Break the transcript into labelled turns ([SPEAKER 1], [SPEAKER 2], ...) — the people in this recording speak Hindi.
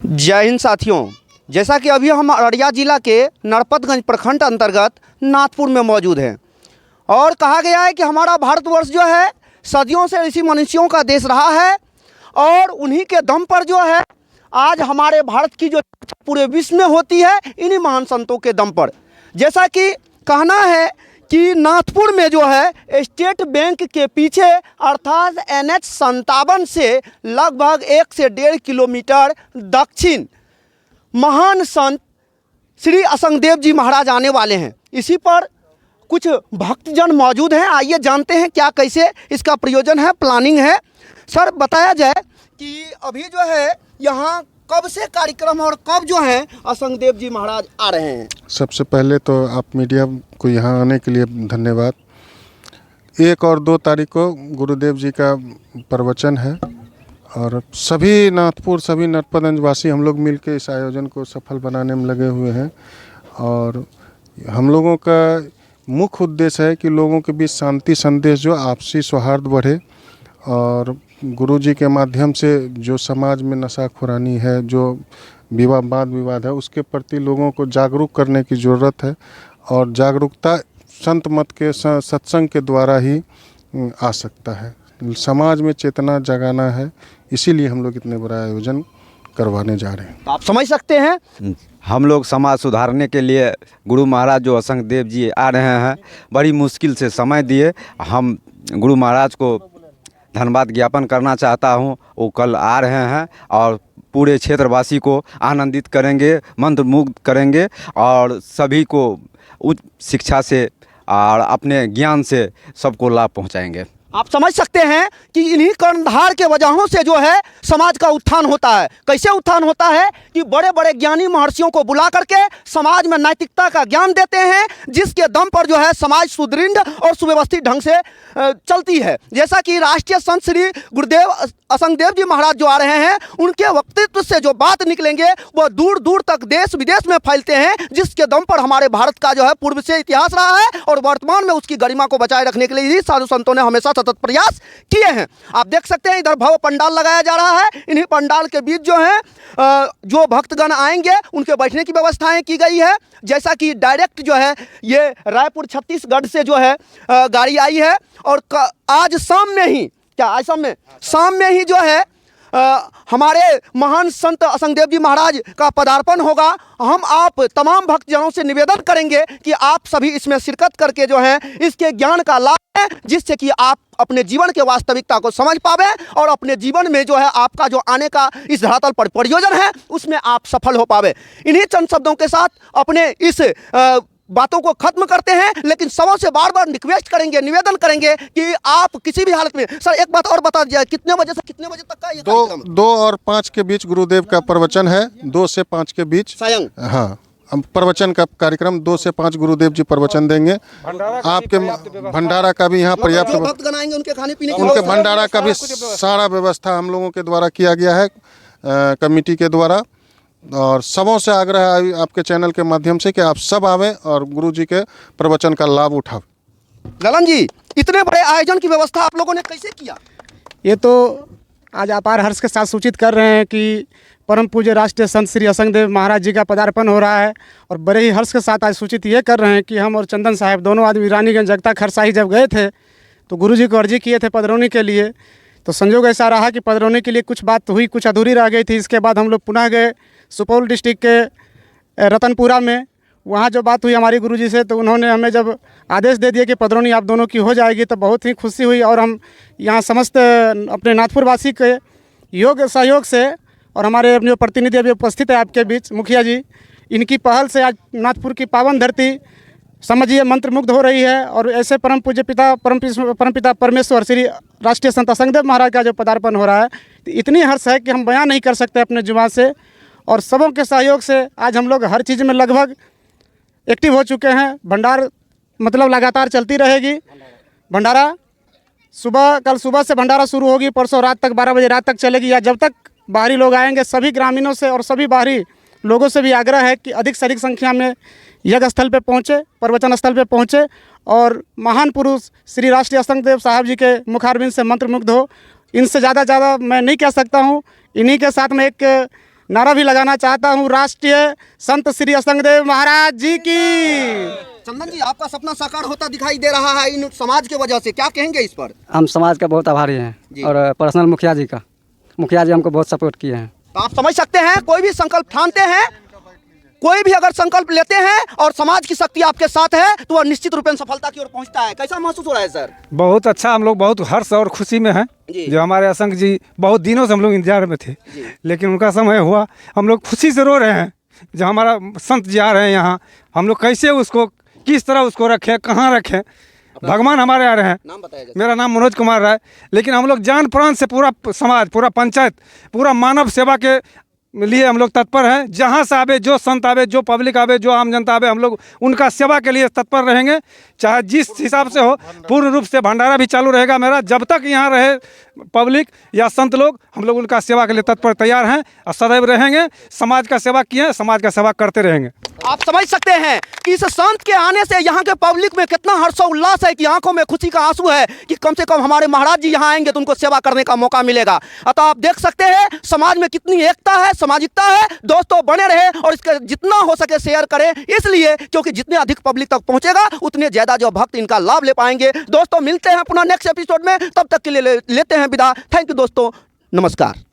[SPEAKER 1] जय हिंद साथियों। जैसा कि अभी हम अररिया जिला के नरपतगंज प्रखंड अंतर्गत नाथपुर में मौजूद हैं और कहा गया है कि हमारा भारतवर्ष जो है सदियों से ऋषि मनुष्यों का देश रहा है और उन्हीं के दम पर जो है आज हमारे भारत की जो पूरे विश्व में होती है इन्हीं महान संतों के दम पर। जैसा कि कहना है कि नाथपुर में जो है स्टेट बैंक के पीछे अर्थात NH-57 से लगभग 1 से 1.5 किलोमीटर दक्षिण महान संत श्री असंगदेव जी महाराज आने वाले हैं। इसी पर कुछ भक्तजन मौजूद हैं। आइए जानते हैं क्या कैसे इसका प्रयोजन है, प्लानिंग है। सर बताया जाए कि अभी जो है यहाँ कब से कार्यक्रम और कब जो है असंगदेव जी महाराज आ रहे हैं?
[SPEAKER 2] सबसे पहले तो आप मीडिया को यहाँ आने के लिए धन्यवाद। 1 और 2 तारीख को गुरुदेव जी का प्रवचन है और सभी नाथपुर सभी नरपतगंज वासी हम लोग मिलकर इस आयोजन को सफल बनाने में लगे हुए हैं और हम लोगों का मुख्य उद्देश्य है कि लोगों के बीच शांति संदेश जो आपसी सौहार्द बढ़े और गुरु जी के माध्यम से जो समाज में नशाखुरानी है, जो वाद विवाद है, उसके प्रति लोगों को जागरूक करने की ज़रूरत है और जागरूकता संत मत के सत्संग के द्वारा ही आ सकता है। समाज में चेतना जगाना है, इसीलिए हम लोग इतने बड़ा आयोजन करवाने जा रहे हैं।
[SPEAKER 1] आप समझ सकते हैं
[SPEAKER 3] हम लोग समाज सुधारने के लिए गुरु महाराज जो असंगदेव जी आ रहे हैं, बड़ी मुश्किल से समय दिए। हम गुरु महाराज को धन्यवाद ज्ञापन करना चाहता हूं। वो कल आ रहे हैं और पूरे क्षेत्रवासी को आनंदित करेंगे, मंत्रमुग्ध करेंगे और सभी को उच्च शिक्षा से और अपने ज्ञान से सबको लाभ पहुंचाएंगे।
[SPEAKER 1] आप समझ सकते हैं कि इन्हीं कर्णधार के वजहों से जो है समाज का उत्थान होता है। कैसे उत्थान होता है कि बड़े बड़े ज्ञानी महर्षियों को बुला करके समाज में नैतिकता का ज्ञान देते हैं, जिसके दम पर जो है समाज सुदृढ़ और सुव्यवस्थित ढंग से चलती है। जैसा कि राष्ट्रीय संत श्री गुरुदेव असंगदेव जी महाराज जो आ रहे हैं, उनके वक्तव्य से जो बात निकलेंगे वह दूर दूर तक देश विदेश में फैलते हैं, जिसके दम पर हमारे भारत का जो है पूर्व से इतिहास रहा है और वर्तमान में उसकी गरिमा को बचाए रखने के लिए ही साधु संतों ने हमेशा सतत प्रयास किए हैं। आप देख सकते हैं इधर भव्य पंडाल लगाया जा रहा है। इन्हीं पंडाल के बीच जो है जो भक्तगण आएंगे उनके बैठने की व्यवस्थाएं की गई है। जैसा कि डायरेक्ट जो है ये रायपुर छत्तीसगढ़ से जो है गाड़ी आई है और आज शाम में ही शाम में ही जो है हमारे महान संत असंगदेव जी महाराज का पदार्पण होगा। हम आप तमाम भक्तजनों से निवेदन करेंगे कि आप सभी इसमें शिरकत करके जो है इसके ज्ञान का लाभ है, जिससे कि आप अपने जीवन के वास्तविकता को समझ पावे और अपने जीवन में जो है आपका जो आने का इस धरातल पर प्रयोजन है उसमें आप सफल हो पावे। इन्हीं चंद शब्दों के साथ अपने इस बातों को खत्म करते हैं, लेकिन सबों से बार बार रिक्वेस्ट करेंगे, निवेदन करेंगे कि आप किसी भी हालत में सर एक बात और बता दीजिए, कितने बजे से कितने बजे तक का ये कार्यक्रम?
[SPEAKER 2] 2 और 5 के बीच गुरुदेव का प्रवचन है। 2 से 5 के बीच
[SPEAKER 1] सायं।
[SPEAKER 2] हाँ, प्रवचन का कार्यक्रम 2 से 5 गुरुदेव जी प्रवचन देंगे। आपके भंडारा का भी यहाँ पर्याप्त
[SPEAKER 1] भक्तगण आएंगे, उनके खाने पीने की
[SPEAKER 2] उनके भंडारा का भी सारा व्यवस्था हम लोगों के द्वारा किया गया है कमेटी के द्वारा। और सबों से आग्रह है आपके चैनल के माध्यम से कि आप सब आवें और गुरु जी के प्रवचन का लाभ उठावें।
[SPEAKER 1] ललन जी, इतने बड़े आयोजन की व्यवस्था आप लोगों ने कैसे किया?
[SPEAKER 4] ये तो आज अपार हर्ष के साथ सूचित कर रहे हैं कि परम पूज्य राष्ट्रीय संत श्री असंगदेव महाराज जी का पदार्पण हो रहा है और बड़े ही हर्ष के साथ आज सूचित ये कर रहे हैं कि हम और चंदन साहब दोनों आदमी रानीगंज जगता खरसाही जब गए थे तो गुरु जी को अर्जी किए थे पधरौनी के लिए। तो संजोग ऐसा रहा कि पधरौनी के लिए कुछ बात हुई, कुछ अधूरी रह गई थी। इसके बाद हम लोग पुनः गए सुपौल डिस्ट्रिक्ट के रतनपुरा में। वहाँ जो बात हुई हमारी गुरुजी से, तो उन्होंने हमें जब आदेश दे दिया कि पधरौनी आप दोनों की हो जाएगी, तो बहुत ही खुशी हुई और हम यहाँ समस्त अपने नाथपुर वासी के योग सहयोग से और हमारे अपने प्रतिनिधि अभी उपस्थित है आपके बीच, मुखिया जी, इनकी पहल से आज नाथपुर की पावन धरती समझिए मंत्रमुग्ध हो रही है। और ऐसे परम पूज्य पिता परमपिता परमेश्वर श्री राष्ट्रीय संत असंगदेव महाराज का जो पदार्पण हो रहा है, तो इतनी हर्ष है कि हम बयान नहीं कर सकते अपने जुबान से। और सबों के सहयोग से आज हम लोग हर चीज़ में लगभग एक्टिव हो चुके हैं। भंडार मतलब लगातार चलती रहेगी। भंडारा कल सुबह से भंडारा शुरू होगी, परसों रात तक 12 बजे रात तक चलेगी, या जब तक बाहरी लोग आएंगे। सभी ग्रामीणों से और सभी बाहरी लोगों से भी आग्रह है कि अधिक से अधिक संख्या में यज्ञ स्थल पे पहुँचे, प्रवचन स्थल पे पहुँचे और महान पुरुष श्री राष्ट्रीय असंगदेव साहब जी के मुखारबिंद से मंत्रमुग्ध हो। इनसे ज़्यादा मैं नहीं कह सकता हूँ। इन्हीं के साथ में एक नारा भी लगाना चाहता हूँ, राष्ट्रीय संत श्री असंगदेव महाराज जी की।
[SPEAKER 1] चंदन जी, आपका सपना साकार होता दिखाई दे रहा है इन समाज के वजह से, क्या कहेंगे इस पर?
[SPEAKER 5] हम समाज का बहुत आभारी
[SPEAKER 1] जी।
[SPEAKER 5] हैं और पर्सनल मुखिया जी हमको बहुत सपोर्ट किए हैं।
[SPEAKER 1] तो आप समझ सकते हैं, कोई भी संकल्प ठानते हैं, कोई भी अगर संकल्प लेते हैं और समाज की शक्ति आपके साथ है तो वह निश्चित रूप से सफलता की ओर पहुंचता है। कैसा महसूस हो रहा है सर?
[SPEAKER 6] बहुत अच्छा, हम लोग बहुत हर्ष और खुशी में हैं।
[SPEAKER 1] जी।
[SPEAKER 6] जो हमारे असंग जी बहुत दिनों से हम लोग इंतजार में थे, लेकिन उनका समय हुआ, हम लोग खुशी से रो रहे हैं। जो हमारा संत जी आ रहे हैं यहाँ, हम लोग कैसे उसको, किस तरह उसको रखें, कहाँ रखें, भगवान हमारे आ रहे हैं।
[SPEAKER 1] नाम बताइए।
[SPEAKER 6] मेरा नाम मनोज कुमार राय। लेकिन हम लोग जान प्राण से पूरा समाज, पूरा पंचायत, पूरा मानव सेवा के लिए हम लोग तत्पर हैं। जहाँ से आवे, जो संत आवे, जो पब्लिक आवे, जो आम जनता आवे, हम लोग उनका सेवा के लिए तत्पर रहेंगे, चाहे जिस हिसाब से हो। पूर्ण रूप से भंडारा भी चालू रहेगा मेरा, जब तक यहाँ रहे पब्लिक या संत लोग, हम लोग उनका सेवा के लिए तत्पर तैयार हैं और सदैव रहेंगे। समाज का सेवा किए, समाज का सेवा करते रहेंगे।
[SPEAKER 1] आप समझ सकते हैं कि इस संत के आने से यहाँ के पब्लिक में कितना हर्षोल्लास है, कि आंखों में खुशी का आंसू है कि कम से कम हमारे महाराज जी यहाँ आएंगे तो उनको सेवा करने का मौका मिलेगा। अतः आप देख सकते हैं समाज में कितनी एकता है, सामाजिकता है। दोस्तों, बने रहे और इसका जितना हो सके शेयर करें, इसलिए क्योंकि जितने अधिक पब्लिक तक पहुंचेगा उतने ज्यादा जो भक्त इनका लाभ ले पाएंगे। दोस्तों, मिलते हैं पुनः नेक्स्ट एपिसोड में, तब तक के लिए लेते हैं विदा। थैंक यू दोस्तों, नमस्कार।